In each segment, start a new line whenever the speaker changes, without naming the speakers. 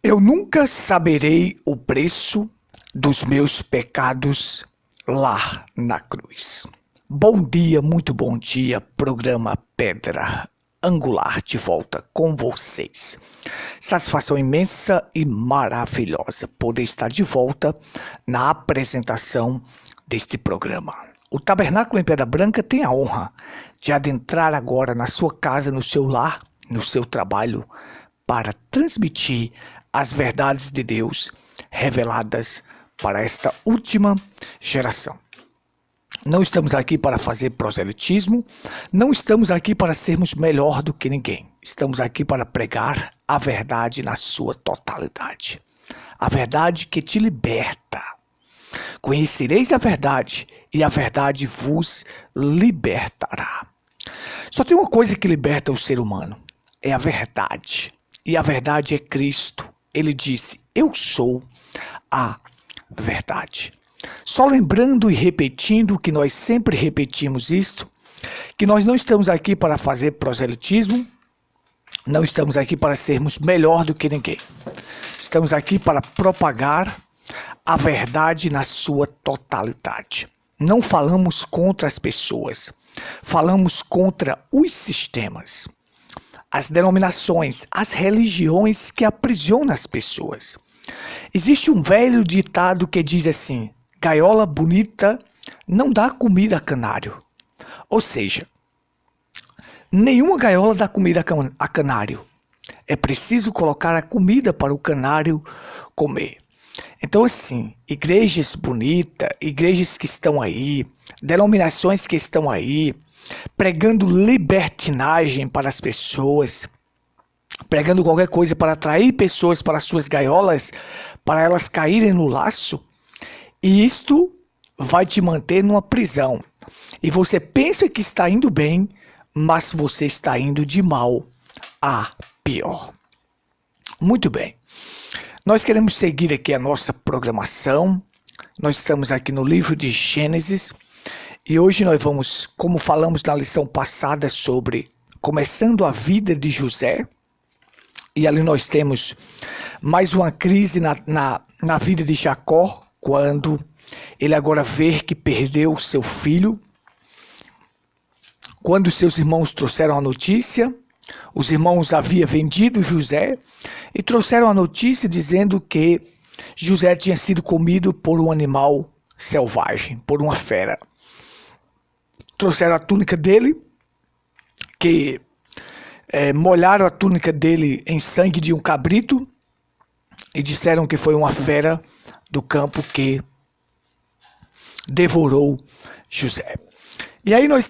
Eu nunca saberei o preço dos meus pecados lá na cruz. Bom dia, muito bom dia, programa Pedra Angular de volta com vocês. Satisfação imensa e maravilhosa poder estar de volta na apresentação deste programa. O Tabernáculo em Pedra Branca tem a honra de adentrar agora na sua casa, no seu lar, no seu trabalho, para transmitir as verdades de Deus reveladas para esta última geração. Não estamos aqui para fazer proselitismo, não estamos aqui para sermos melhor do que ninguém. Estamos aqui para pregar a verdade na sua totalidade. A verdade que te liberta. Conhecereis a verdade e a verdade vos libertará. Só tem uma coisa que liberta o ser humano, é a verdade. E a verdade é Cristo. Ele disse, eu sou a verdade. Só lembrando e repetindo que nós sempre repetimos isto, que nós não estamos aqui para fazer proselitismo, não estamos aqui para sermos melhor do que ninguém. Estamos aqui para propagar a verdade na sua totalidade. Não falamos contra as pessoas, falamos contra os sistemas, as denominações, as religiões que aprisionam as pessoas. Existe um velho ditado que diz assim, gaiola bonita não dá comida a canário. Ou seja, nenhuma gaiola dá comida a canário. É preciso colocar a comida para o canário comer. Então assim, igrejas bonitas, igrejas que estão aí, denominações que estão aí, pregando libertinagem para as pessoas, pregando qualquer coisa para atrair pessoas para suas gaiolas, para elas caírem no laço, e isto vai te manter numa prisão. E você pensa que está indo bem, mas você está indo de mal a pior. Muito bem. Nós queremos seguir aqui a nossa programação. Nós estamos aqui no livro de Gênesis. E hoje nós vamos, como falamos na lição passada sobre começando a vida de José. E ali nós temos mais uma crise na vida de Jacó, quando ele agora vê que perdeu seu filho. Quando seus irmãos trouxeram a notícia, os irmãos haviam vendido José e trouxeram a notícia dizendo que José tinha sido comido por um animal selvagem, por uma fera. Trouxeram a túnica dele, que molharam a túnica dele em sangue de um cabrito e disseram que foi uma fera do campo que devorou José. E aí nós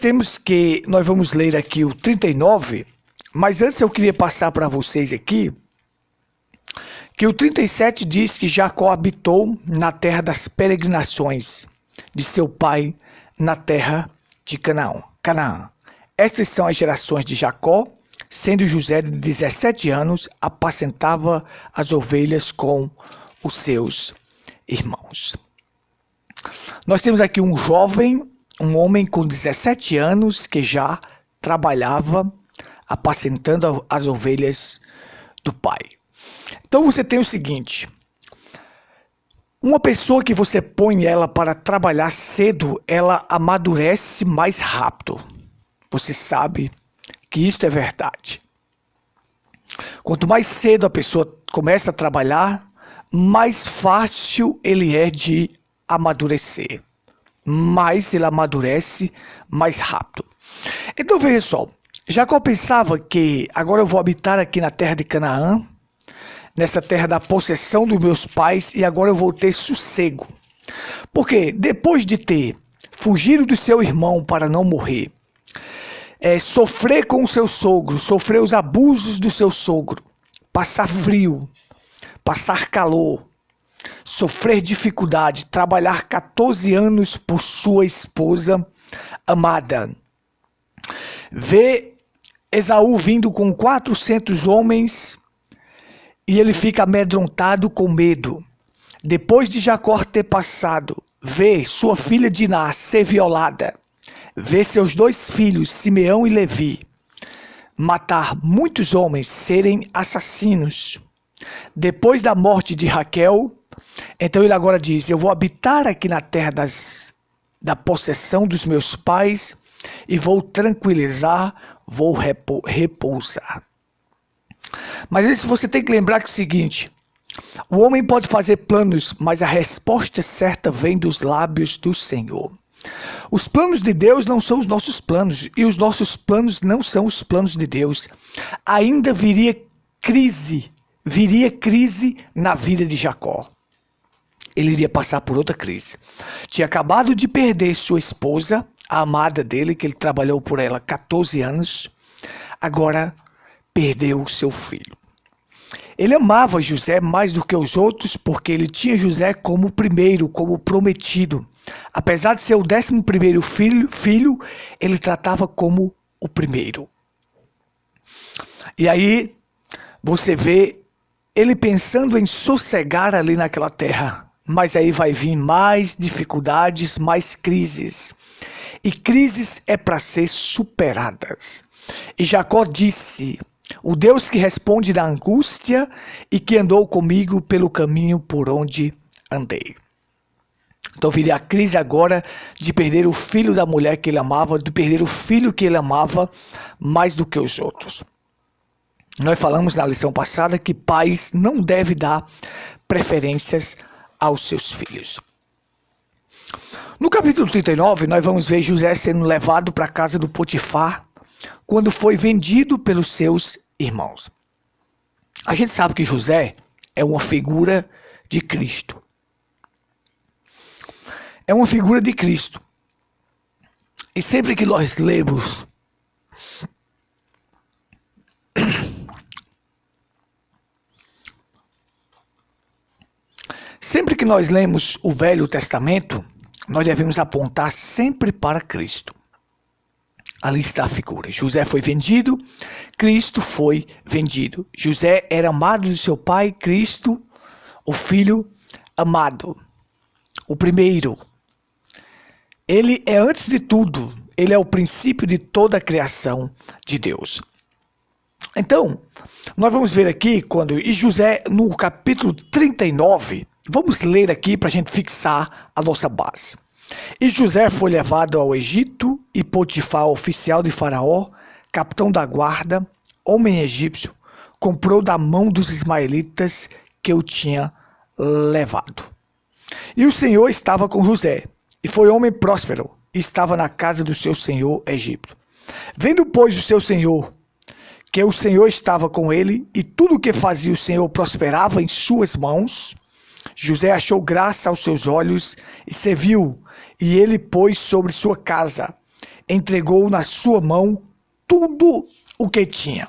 vamos ler aqui o 39, mas antes eu queria passar para vocês aqui que o 37 diz que Jacó habitou na terra das peregrinações de seu pai, na terra de Canaã. Estas são as gerações de Jacó, sendo José de 17 anos, apacentava as ovelhas com os seus irmãos. Nós temos aqui um jovem, um homem com 17 anos que já trabalhava apacentando as ovelhas do pai. Então você tem o seguinte, uma pessoa que você põe ela para trabalhar cedo, ela amadurece mais rápido. Você sabe que isto é verdade. Quanto mais cedo a pessoa começa a trabalhar, mais fácil ele é de amadurecer. Mais ele amadurece mais rápido. Então veja só, Jacó pensava que agora eu vou habitar aqui na terra de Canaã, nessa terra da possessão dos meus pais, e agora eu vou ter sossego. Porque depois de ter fugido do seu irmão para não morrer, sofrer com o seu sogro, sofrer os abusos do seu sogro, passar frio, passar calor, sofrer dificuldade, trabalhar 14 anos por sua esposa amada, ver Esaú vindo com 400 homens e ele fica amedrontado com medo. Depois de Jacó ter passado, ver sua filha Diná ser violada, ver seus dois filhos, Simeão e Levi, matar muitos homens, serem assassinos. depois da morte de Raquel, então ele agora diz: eu vou habitar aqui na terra da possessão dos meus pais e vou tranquilizar, vou repousar. Mas isso você tem que lembrar que é o seguinte: o homem pode fazer planos, mas a resposta certa vem dos lábios do Senhor. Os planos de Deus não são os nossos planos, e os nossos planos não são os planos de Deus. Ainda viria crise na vida de Jacó. Ele iria passar por outra crise. Tinha acabado de perder sua esposa, a amada dele, que ele trabalhou por ela 14 anos. Agora perdeu seu filho. Ele amava José mais do que os outros, porque ele tinha José como o primeiro, como prometido. Apesar de ser o 11º filho, ele tratava como o primeiro. E aí você vê ele pensando em sossegar ali naquela terra. Mas aí vai vir mais dificuldades, mais crises. E crises é para ser superadas. E Jacó disse: o Deus que responde na angústia e que andou comigo pelo caminho por onde andei. Então viria a crise agora de perder o filho da mulher que ele amava, de perder o filho que ele amava mais do que os outros. Nós falamos na lição passada que pais não devem dar preferências aos seus filhos. No capítulo 39, nós vamos ver José sendo levado para a casa do Potifar quando foi vendido pelos seus irmãos. A gente sabe que José é uma figura de Cristo. É uma figura de Cristo. E sempre que nós lemos o Velho Testamento, nós devemos apontar sempre para Cristo. Ali está a figura. José foi vendido, Cristo foi vendido. José era amado de seu pai, Cristo, o filho amado, o primeiro. Ele é antes de tudo, ele é o princípio de toda a criação de Deus. Então, nós vamos ver aqui e José, no capítulo 39, vamos ler aqui para a gente fixar a nossa base. E José foi levado ao Egito, e Potifar, oficial de Faraó, capitão da guarda, homem egípcio, comprou da mão dos ismaelitas que o tinha levado. E o Senhor estava com José, e foi homem próspero, e estava na casa do seu senhor Egito. Vendo, pois, o seu senhor, que o Senhor estava com ele, e tudo o que fazia o Senhor prosperava em suas mãos, José achou graça aos seus olhos e serviu, e ele pôs sobre sua casa, entregou na sua mão tudo o que tinha.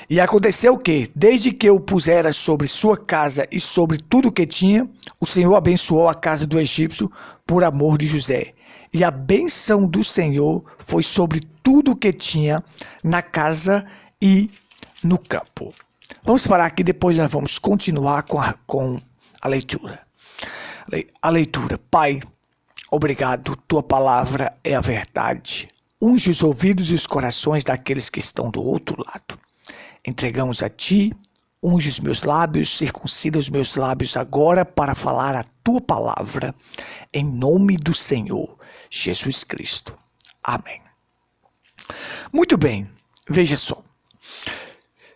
E aconteceu que, desde que o pusera sobre sua casa e sobre tudo o que tinha, o Senhor abençoou a casa do egípcio por amor de José. E a bênção do Senhor foi sobre tudo o que tinha na casa e no campo. Vamos parar aqui, depois nós vamos continuar com a leitura. A leitura. Pai, obrigado, tua palavra é a verdade. Unge os ouvidos e os corações daqueles que estão do outro lado. Entregamos a ti, unge os meus lábios, circuncida os meus lábios agora para falar a tua palavra, em nome do Senhor Jesus Cristo. Amém. Muito bem, veja só.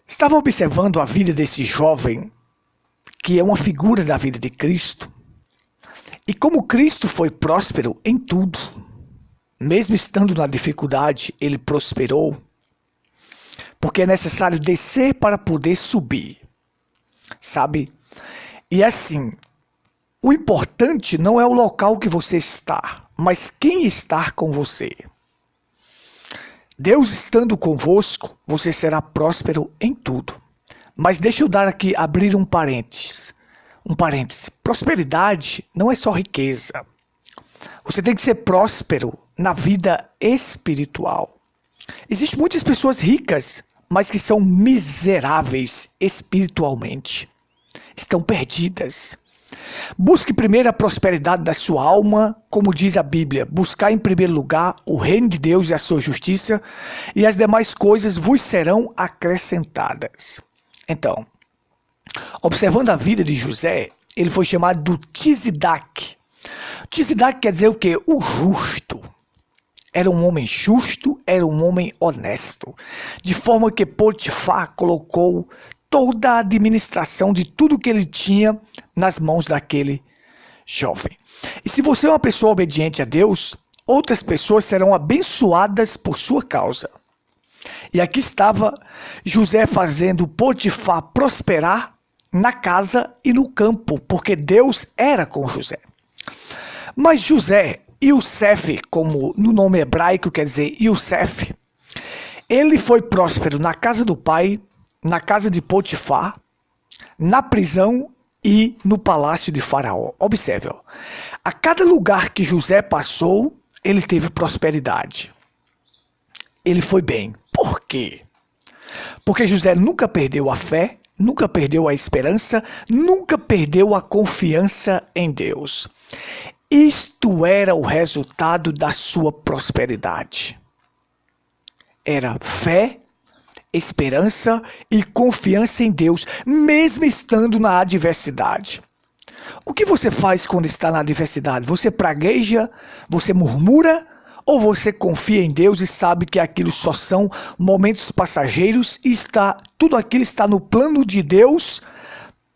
Estava observando a vida desse jovem, que é uma figura da vida de Cristo, e como Cristo foi próspero em tudo, mesmo estando na dificuldade, ele prosperou, porque é necessário descer para poder subir, sabe? E assim, o importante não é o local que você está, mas quem está com você. Deus estando convosco, você será próspero em tudo. Mas deixa eu abrir um parênteses. Prosperidade não é só riqueza. Você tem que ser próspero na vida espiritual. Existem muitas pessoas ricas, mas que são miseráveis espiritualmente. Estão perdidas. Busque primeiro a prosperidade da sua alma, como diz a Bíblia. Buscar em primeiro lugar o reino de Deus e a sua justiça, e as demais coisas vos serão acrescentadas. Então, Observando a vida de José, ele foi chamado do Tzidak. Tzidak quer dizer o quê? O justo. Era um homem justo, era um homem honesto. De forma que Potifar colocou toda a administração de tudo que ele tinha nas mãos daquele jovem. E se você é uma pessoa obediente a Deus, outras pessoas serão abençoadas por sua causa. E aqui estava José fazendo Potifar prosperar na casa e no campo, porque Deus era com José. Mas José, Youssef, como no nome hebraico quer dizer Youssef, ele foi próspero na casa do pai, na casa de Potifar, na prisão e no palácio de Faraó. Observe, a cada lugar que José passou, ele teve prosperidade. Ele foi bem. Por quê? Porque José nunca perdeu a fé, nunca perdeu a esperança, nunca perdeu a confiança em Deus. Isto era o resultado da sua prosperidade. Era fé, esperança e confiança em Deus, mesmo estando na adversidade. O que você faz quando está na adversidade? Você pragueja? Você murmura? Ou você confia em Deus e sabe que aquilo só são momentos passageiros e tudo aquilo está no plano de Deus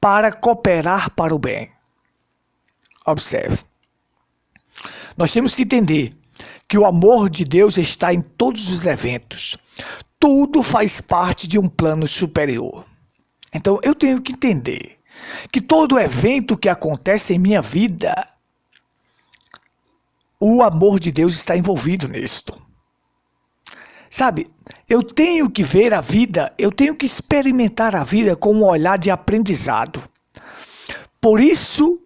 para cooperar para o bem? Observe. Nós temos que entender que o amor de Deus está em todos os eventos. Tudo faz parte de um plano superior. Então eu tenho que entender que todo evento que acontece em minha vida, o amor de Deus está envolvido nisto. Sabe, eu tenho que ver a vida, eu tenho que experimentar a vida com um olhar de aprendizado. Por isso,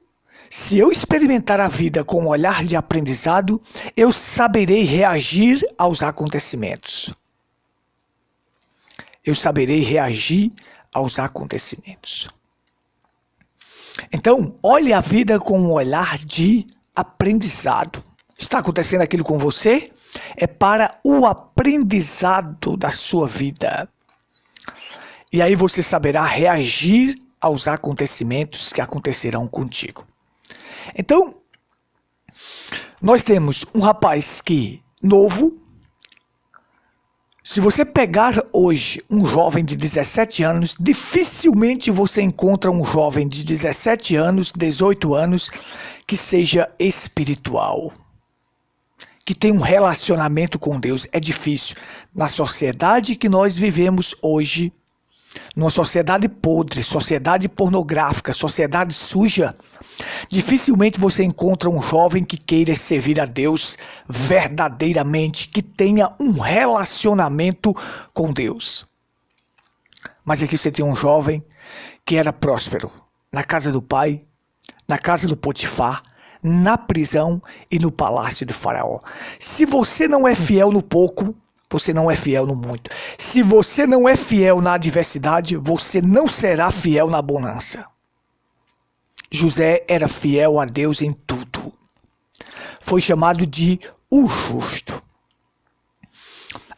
se eu experimentar a vida com um olhar de aprendizado, eu saberei reagir aos acontecimentos. Eu saberei reagir aos acontecimentos. Então, olhe a vida com um olhar de aprendizado. Está acontecendo aquilo com você? É para o aprendizado da sua vida. E aí você saberá reagir aos acontecimentos que acontecerão contigo. Então, nós temos um rapaz que, novo, se você pegar hoje um jovem de 17 anos, dificilmente você encontra um jovem de 17 anos, 18 anos, que seja espiritual, que tenha um relacionamento com Deus. É difícil. Na sociedade que nós vivemos hoje, numa sociedade podre, sociedade pornográfica, sociedade suja, dificilmente você encontra um jovem que queira servir a Deus verdadeiramente, que tenha um relacionamento com Deus. Mas aqui você tem um jovem que era próspero na casa do pai, na casa do Potifar, na prisão e no palácio de Faraó. Se você não é fiel no pouco, você não é fiel no muito. Se você não é fiel na adversidade, você não será fiel na bonança. José era fiel a Deus em tudo. Foi chamado de o justo.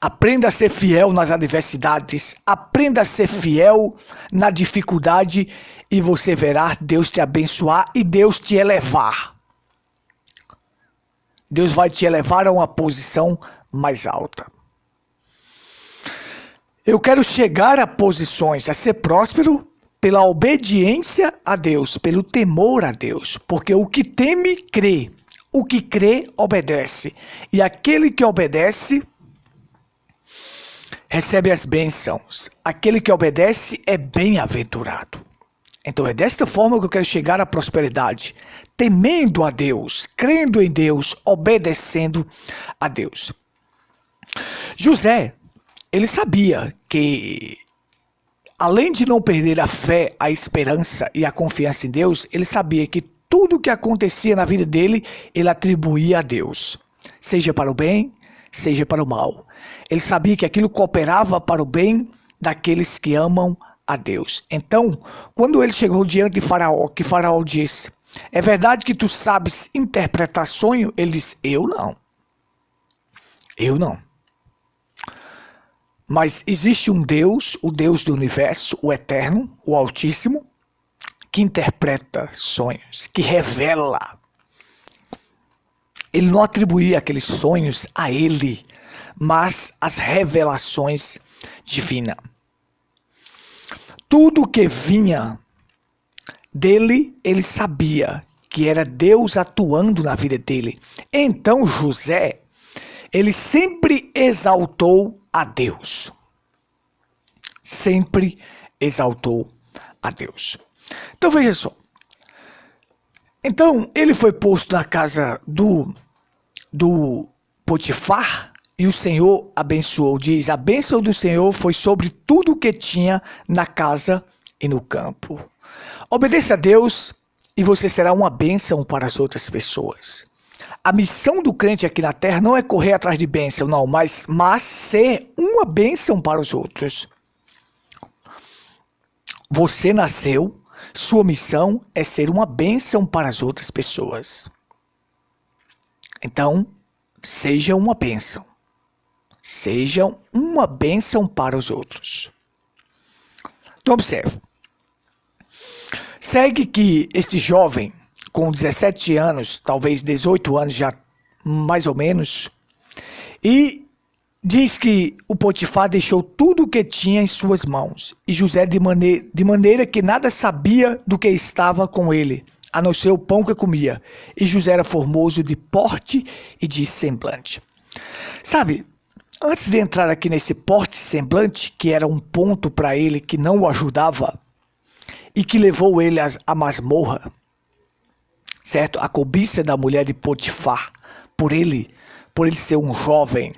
Aprenda a ser fiel nas adversidades. Aprenda a ser fiel na dificuldade e você verá Deus te abençoar e Deus te elevar. Deus vai te elevar a uma posição mais alta. Eu quero chegar a posições, a ser próspero pela obediência a Deus, pelo temor a Deus. Porque o que teme, crê. O que crê, obedece. E aquele que obedece, recebe as bênçãos. Aquele que obedece é bem-aventurado. Então é desta forma que eu quero chegar à prosperidade. Temendo a Deus, crendo em Deus, obedecendo a Deus. José, ele sabia que, além de não perder a fé, a esperança e a confiança em Deus, ele sabia que tudo o que acontecia na vida dele, ele atribuía a Deus. Seja para o bem, seja para o mal. Ele sabia que aquilo cooperava para o bem daqueles que amam a Deus. Então, quando ele chegou diante de Faraó, que Faraó disse: é verdade que tu sabes interpretar sonho? Ele disse: eu não. Eu não. Mas existe um Deus, o Deus do universo, o eterno, o Altíssimo, que interpreta sonhos, que revela. Ele não atribuía aqueles sonhos a ele, mas as revelações divinas. Tudo que vinha dele, ele sabia que era Deus atuando na vida dele. Então José, ele sempre exaltou a Deus. Sempre exaltou a Deus. Então veja só. Então ele foi posto na casa do Potifar e o Senhor abençoou. Diz, a bênção do Senhor foi sobre tudo que tinha na casa e no campo. Obedeça a Deus e você será uma bênção para as outras pessoas. A missão do crente aqui na terra não é correr atrás de bênção, não, mas ser uma bênção para os outros. Você nasceu, sua missão é ser uma bênção para as outras pessoas. Então, seja uma bênção. Sejam uma bênção para os outros. Então, observe. Segue que este jovem, com 17 anos, talvez 18 anos já, mais ou menos, e diz que o Potifar deixou tudo o que tinha em suas mãos, e José de maneira que nada sabia do que estava com ele, a não ser o pão que comia. E José era formoso de porte e de semblante. Sabe, antes de entrar aqui nesse porte e semblante, que era um ponto para ele que não o ajudava, e que levou ele à masmorra, certo? A cobiça da mulher de Potifar, por ele ser um jovem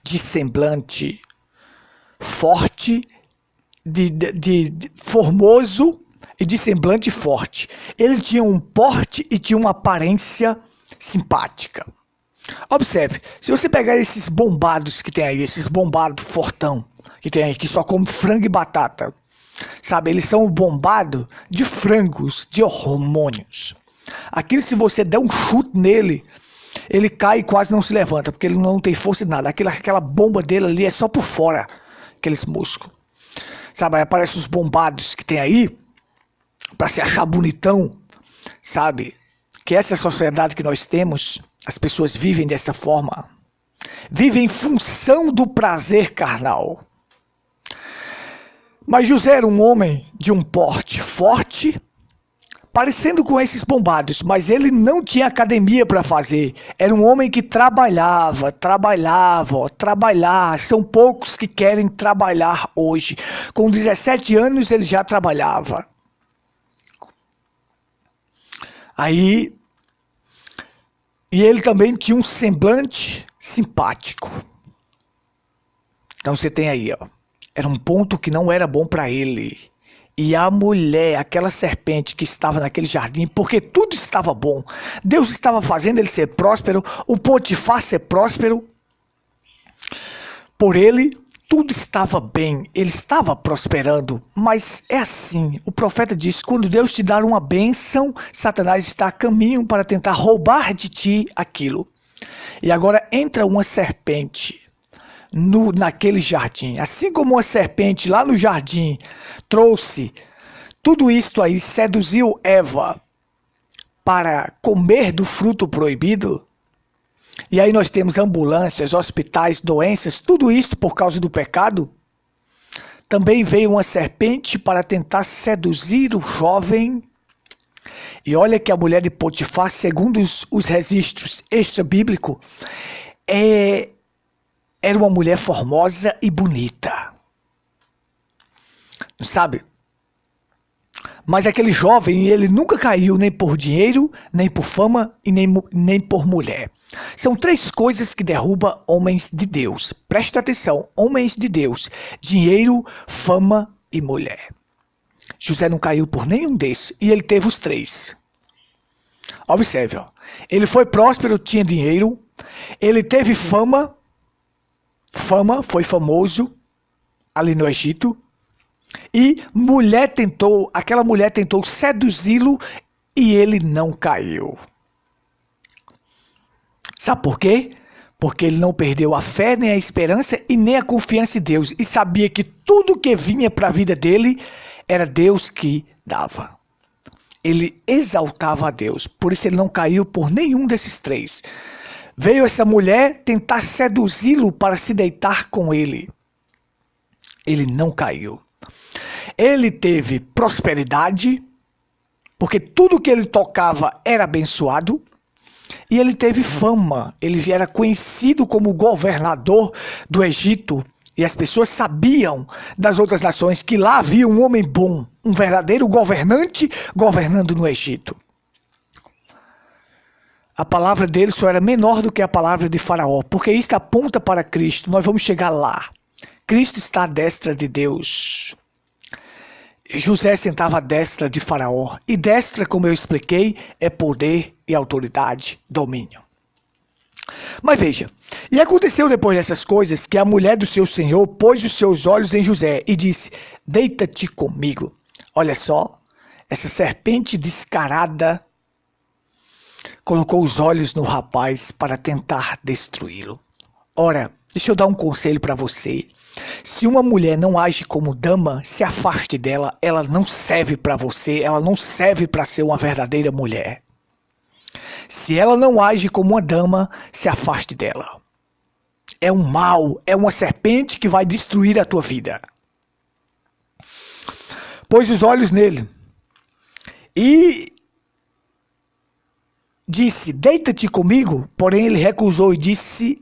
de semblante forte, de formoso e de semblante forte. Ele tinha um porte e tinha uma aparência simpática. Observe, se você pegar esses bombados que tem aí, esses bombados fortão que tem aí, que só come frango e batata, sabe, eles são bombados de frangos, de hormônios. Aquilo, se você der um chute nele, ele cai e quase não se levanta, porque ele não tem força de nada. Aquela bomba dele ali é só por fora, aqueles músculos. Sabe, aí aparecem os bombados que tem aí, para se achar bonitão, sabe? Que essa é a sociedade que nós temos, as pessoas vivem dessa forma. Vivem em função do prazer carnal. Mas José era um homem de um porte forte, parecendo com esses bombados, mas ele não tinha academia para fazer. Era um homem que trabalhava. São poucos que querem trabalhar hoje. Com 17 anos ele já trabalhava. Aí, e ele também tinha um semblante simpático. Então você tem aí, ó. Era um ponto que não era bom para ele. E a mulher, aquela serpente que estava naquele jardim, porque tudo estava bom. Deus estava fazendo ele ser próspero, o Potifar ser próspero. Por ele, tudo estava bem, ele estava prosperando. Mas é assim, o profeta diz, quando Deus te dar uma bênção, Satanás está a caminho para tentar roubar de ti aquilo. E agora entra uma serpente naquele jardim, assim como uma serpente lá no jardim trouxe tudo isto aí, seduziu Eva para comer do fruto proibido, e aí nós temos ambulâncias, hospitais, doenças, tudo isso por causa do pecado. Também veio uma serpente para tentar seduzir o jovem, e olha que a mulher de Potifar, segundo os registros extra-bíblicos, era uma mulher formosa e bonita. Sabe? Mas aquele jovem, ele nunca caiu nem por dinheiro, nem por fama e nem por mulher. São três coisas que derrubam homens de Deus. Preste atenção, homens de Deus. Dinheiro, fama e mulher. José não caiu por nenhum desses e ele teve os três. Observe, ó. Ele foi próspero, tinha dinheiro. Ele teve fama, foi famoso ali no Egito. E aquela mulher tentou seduzi-lo e ele não caiu. Sabe por quê? Porque ele não perdeu a fé, nem a esperança e nem a confiança em Deus. E sabia que tudo que vinha para a vida dele era Deus que dava. Ele exaltava a Deus, por isso ele não caiu por nenhum desses três. Veio essa mulher tentar seduzi-lo para se deitar com ele. Ele não caiu. Ele teve prosperidade, porque tudo que ele tocava era abençoado. E ele teve fama, ele era conhecido como governador do Egito. E as pessoas sabiam das outras nações que lá havia um homem bom, um verdadeiro governante governando no Egito. A palavra dele só era menor do que a palavra de Faraó, porque isto aponta para Cristo. Nós vamos chegar lá. Cristo está à destra de Deus. José sentava à destra de Faraó. E destra, como eu expliquei, é poder e autoridade, domínio. Mas veja, e aconteceu depois dessas coisas que a mulher do seu senhor pôs os seus olhos em José e disse: deita-te comigo. Olha só, essa serpente descarada colocou os olhos no rapaz para tentar destruí-lo. Ora, deixa eu dar um conselho para você. Se uma mulher não age como dama, se afaste dela, ela não serve para você, ela não serve para ser uma verdadeira mulher. Se ela não age como uma dama, se afaste dela. É um mal, é uma serpente que vai destruir a tua vida. Pôs os olhos nele e disse: deita-te comigo. Porém ele recusou e disse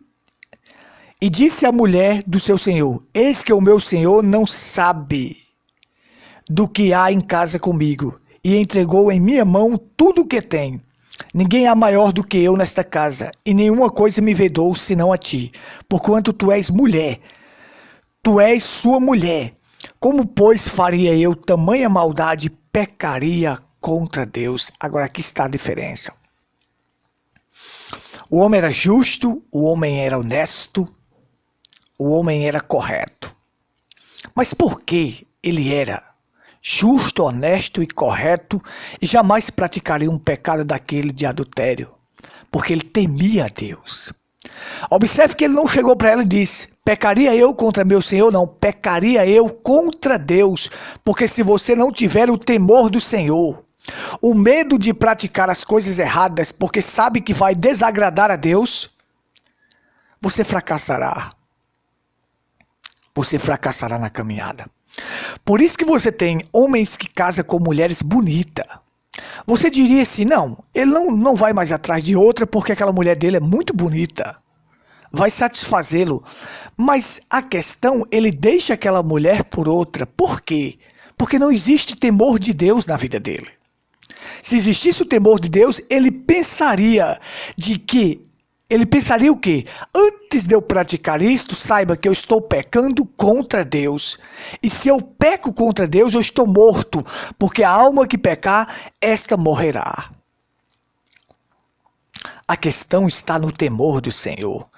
à mulher do seu senhor: eis que o meu senhor não sabe do que há em casa comigo, e entregou em minha mão tudo o que tem. Ninguém há maior do que eu nesta casa, e nenhuma coisa me vedou senão a ti, porquanto tu és mulher, tu és sua mulher. Como, pois, faria eu tamanha maldade, pecaria contra Deus? Agora aqui está a diferença. O homem era justo, o homem era honesto, o homem era correto. Mas por que ele era justo, honesto e correto e jamais praticaria um pecado daquele de adultério? Porque ele temia a Deus. Observe que ele não chegou para ela e disse: pecaria eu contra meu Senhor? Não, pecaria eu contra Deus. Porque se você não tiver o temor do Senhor, o medo de praticar as coisas erradas, porque sabe que vai desagradar a Deus, você fracassará. Você fracassará na caminhada. Por isso que você tem homens que casam com mulheres bonitas. Você diria assim: não, ele não vai mais atrás de outra porque aquela mulher dele é muito bonita. Vai satisfazê-lo. Mas a questão, ele deixa aquela mulher por outra. Por quê? Porque não existe temor de Deus na vida dele. Se existisse o temor de Deus, ele pensaria o quê? Antes de eu praticar isto, saiba que eu estou pecando contra Deus. E se eu peco contra Deus, eu estou morto, porque a alma que pecar, esta morrerá. A questão está no temor do Senhor.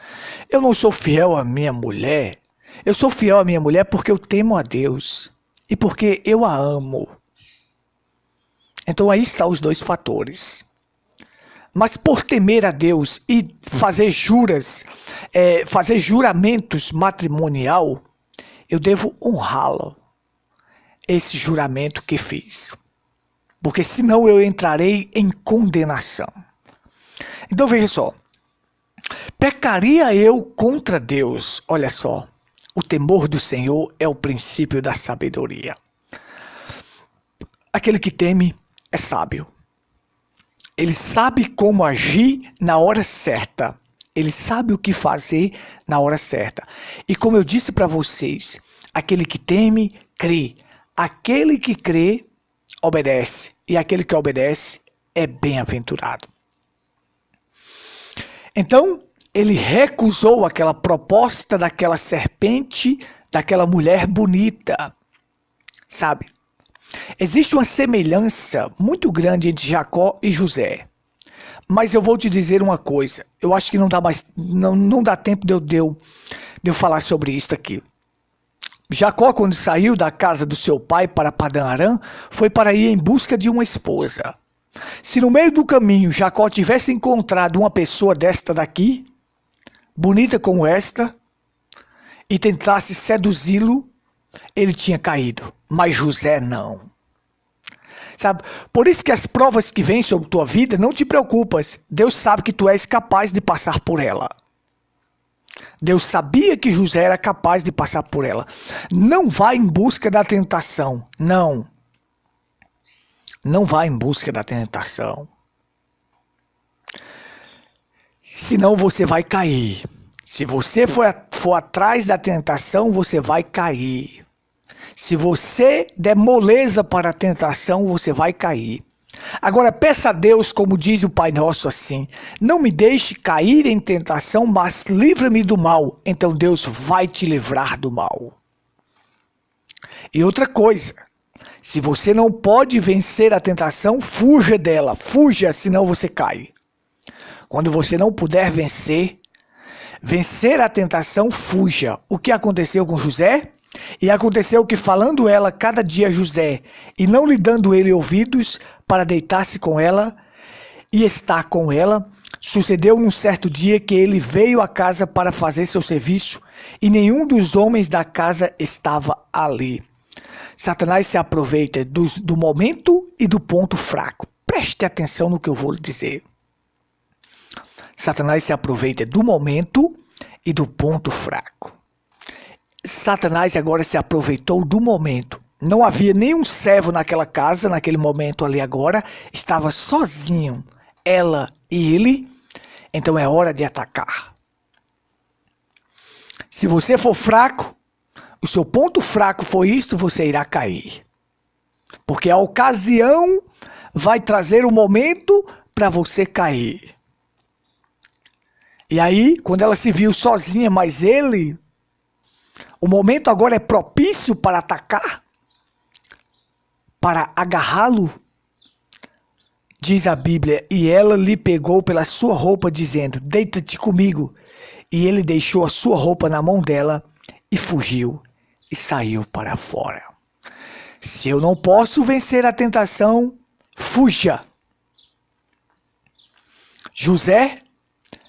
Eu não sou fiel à minha mulher. Eu sou fiel à minha mulher porque eu temo a Deus e porque eu a amo. Então aí estão os dois fatores. Mas por temer a Deus e fazer juramentos matrimonial, eu devo honrá-lo, esse juramento que fiz. Porque senão eu entrarei em condenação. Então veja só, pecaria eu contra Deus? Olha só, o temor do Senhor é o princípio da sabedoria. Aquele que teme é sábio. Ele sabe como agir na hora certa. Ele sabe o que fazer na hora certa. E como eu disse para vocês, aquele que teme, crê. Aquele que crê, obedece. E aquele que obedece é bem-aventurado. Então, ele recusou aquela proposta daquela serpente, daquela mulher bonita. Sabe? Existe uma semelhança muito grande entre Jacó e José. Mas eu vou te dizer uma coisa. Eu acho que não dá tempo de eu falar sobre isso aqui. Jacó, quando saiu da casa do seu pai para Padã Arã, foi para ir em busca de uma esposa. Se no meio do caminho Jacó tivesse encontrado uma pessoa desta daqui, bonita como esta, e tentasse seduzi-lo, ele tinha caído. Mas José não. sabe? Por isso que as provas que vêm sobre tua vida, não te preocupas. Deus sabe que tu és capaz de passar por ela. Deus sabia que José era capaz de passar por ela. Não vai em busca da tentação. Não. Não vai em busca da tentação. Senão você vai cair. Se você for atrás da tentação, você vai cair. Se você der moleza para a tentação, você vai cair. Agora peça a Deus, como diz o Pai Nosso assim: não me deixe cair em tentação, mas livra-me do mal. Então Deus vai te livrar do mal. E outra coisa, se você não pode vencer a tentação, fuja dela. Fuja, senão você cai. Quando você não puder vencer a tentação, fuja. O que aconteceu com José? E aconteceu que, falando ela cada dia a José, e não lhe dando ele ouvidos para deitar-se com ela e estar com ela, sucedeu num certo dia que ele veio à casa para fazer seu serviço, e nenhum dos homens da casa estava ali. Satanás se aproveita do momento e do ponto fraco. Preste atenção no que eu vou lhe dizer. Satanás se aproveita do momento e do ponto fraco. Satanás agora se aproveitou do momento. Não havia nenhum servo naquela casa, naquele momento ali agora. Estava sozinho, ela e ele. Então é hora de atacar. Se você for fraco, o seu ponto fraco foi isto, você irá cair. Porque a ocasião vai trazer o momento para você cair. E aí, quando ela se viu sozinha, mas ele, o momento agora é propício para atacar, para agarrá-lo. Diz a Bíblia, e ela lhe pegou pela sua roupa, dizendo: deita-te comigo. E ele deixou a sua roupa na mão dela e fugiu e saiu para fora. Se eu não posso vencer a tentação, fuja. José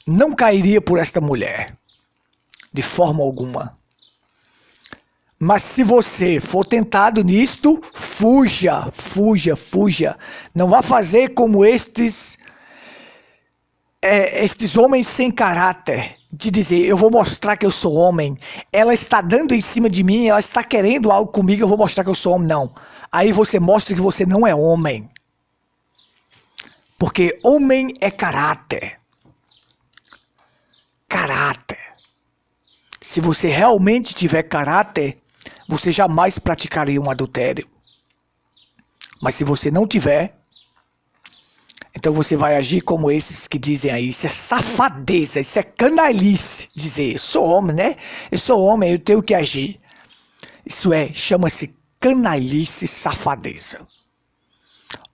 não cairia por esta mulher, de forma alguma. Mas se você for tentado nisto, fuja, fuja, fuja. Não vá fazer como estes homens sem caráter, de dizer: eu vou mostrar que eu sou homem. Ela está dando em cima de mim, ela está querendo algo comigo, eu vou mostrar que eu sou homem. Não. Aí você mostra que você não é homem. Porque homem é caráter. Caráter. Se você realmente tiver caráter, você jamais praticaria um adultério. Mas se você não tiver, então você vai agir como esses que dizem aí: isso é safadeza, isso é canalice. Dizer: eu sou homem, né? Eu sou homem, eu tenho que agir. Isso chama-se canalice, safadeza.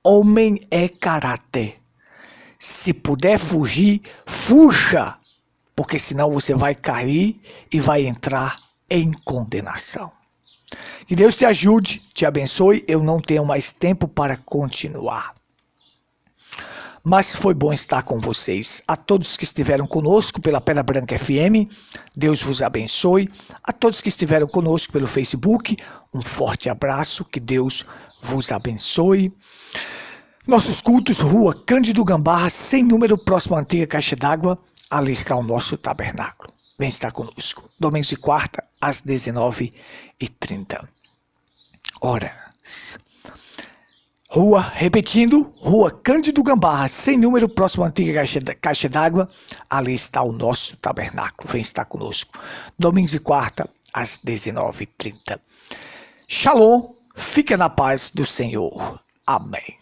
Homem é caráter. Se puder fugir, fuja. Porque senão você vai cair e vai entrar em condenação. Que Deus te ajude, te abençoe. Eu não tenho mais tempo para continuar. Mas foi bom estar com vocês. A todos que estiveram conosco pela Pedra Branca FM, Deus vos abençoe. A todos que estiveram conosco pelo Facebook, um forte abraço. Que Deus vos abençoe. Nossos cultos, Rua Cândido Gambarra, sem número, próximo à antiga Caixa d'Água. Ali está o nosso tabernáculo. Vem estar conosco. Domingos e quarta, às 19h30. Horas. Repetindo, Rua Cândido Gambarra, sem número, próximo à antiga Caixa d'Água. Ali está o nosso tabernáculo. Vem estar conosco. Domingos e quarta, às 19h30. Shalom. Fica na paz do Senhor. Amém.